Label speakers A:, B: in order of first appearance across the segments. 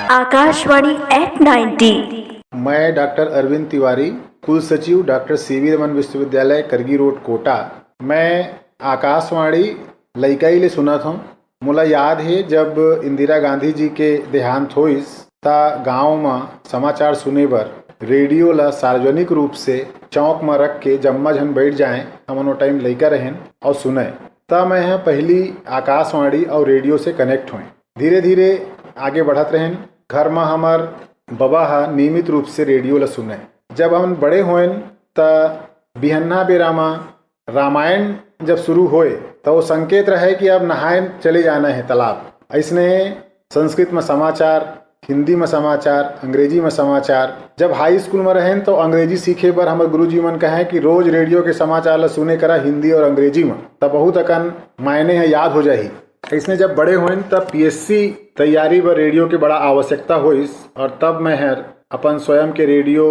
A: Akashvani eight 90।
B: मैं doctor Arvind Tiwari, कुल सचिव डॉक्टर सीवी रमन विश्वविद्यालय करगी रोड कोटा। मैं आकाशवाणी लइकाई ले सुनत हूँ। मोला याद है जब इंदिरा गांधी जी के देहांत होइस ता गांव में समाचार सुने बर रेडियो ला सार्वजनिक रूप से चौक में रख के जम्मा झन बैठ जाए, हमन वो टाइम लइका रहें और सुने। तब मैं पहली आकाशवाणी और रेडियो से कनेक्ट हुए। धीरे धीरे आगे बढ़त रहें। घर में हमार बाबा नियमित रूप से रेडियो ला सुने। जब हम बड़े हुए त बिहन्ना बेरा में रामायण जब शुरू होए तो वो संकेत रहे कि अब नहाए चले जाना है तालाब। ऐसने संस्कृत में समाचार, हिंदी में समाचार, अंग्रेजी में समाचार। जब हाई स्कूल में रहें तो अंग्रेजी सीखे बर हमारे गुरुजी मन कहे कि रोज रेडियो के समाचार ला सुने करा हिंदी और अंग्रेजी में, तब बहुत अकन मायने है याद हो जाही। इसने जब बड़े हुए तब पीएससी तैयारी बर रेडियो के बड़ा आवश्यकता होइस और तब मैं अपन स्वयं के रेडियो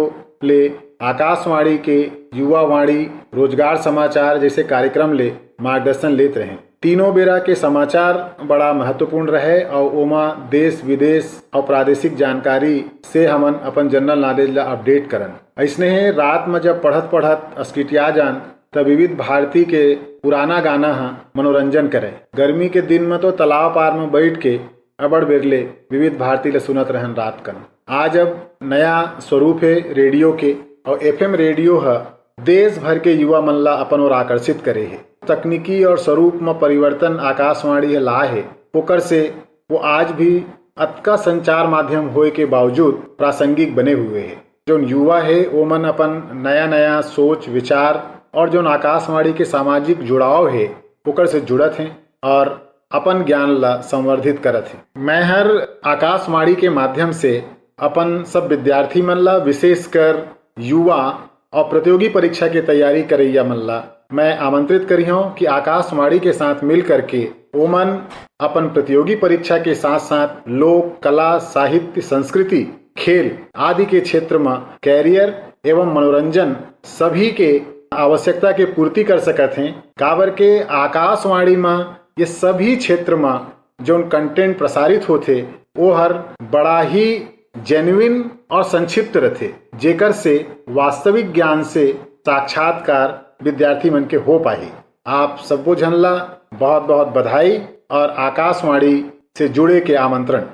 B: ले आकाशवाणी के युवा वाणी, रोजगार समाचार जैसे कार्यक्रम ले मार्गदर्शन लेते रहे। तीनों बेरा के समाचार बड़ा महत्वपूर्ण रहे और ओमा देश विदेश और प्रादेशिक जानकारी से हमन अपन जनरल नॉलेज ला अपडेट करन। ऐसने है रात में जब पढ़त अस्किटिया जान तब विविध भारती के पुराना गाना मनोरंजन करे। गर्मी के दिन में तो तालाब पार में बैठ के अबड़ बेरले विविध भारती ले सुनत रहन रात कन। आज अब नया स्वरूप है रेडियो के और एफएम रेडियो देश भर के युवा मन ला अपन ओर आकर्षित करे है। तकनीकी और स्वरूप में परिवर्तन आकाशवाणी लाए है, ओकर से वो आज भी अतका संचार माध्यम होए के बावजूद प्रासंगिक बने हुए है। जो युवा है वो मन अपन नया सोच विचार और जो आकाशवाणी के सामाजिक जुड़ाव है ओकर से जुड़त हैं और अपन ज्ञान ला संवर्धित करत हैं। मैं हर आकाशवाणी के माध्यम से अपन सब विद्यार्थी मन ला, विशेषकर युवा और प्रतियोगी परीक्षा की तैयारी करैया मन ला मैं आमंत्रित करी हूँ कि आकाशवाणी के साथ मिल करके ओमन अपन प्रतियोगी परीक्षा के साथ साथ लोक कला, साहित्य, संस्कृति, खेल आदि के क्षेत्र में कैरियर एवं मनोरंजन सभी के आवश्यकता के पूर्ति कर सकत हैं। काबर के आकाशवाणी में ये सभी क्षेत्र में जो कंटेंट प्रसारित होते वो हर बड़ा ही जेन्युइन और संक्षिप्त रहते, जेकर से वास्तविक ज्ञान से साक्षात्कार विद्यार्थी मन के हो पाही। आप सबो झन ला बहुत बहुत बधाई और आकाशवाणी से जुड़े के आमंत्रण।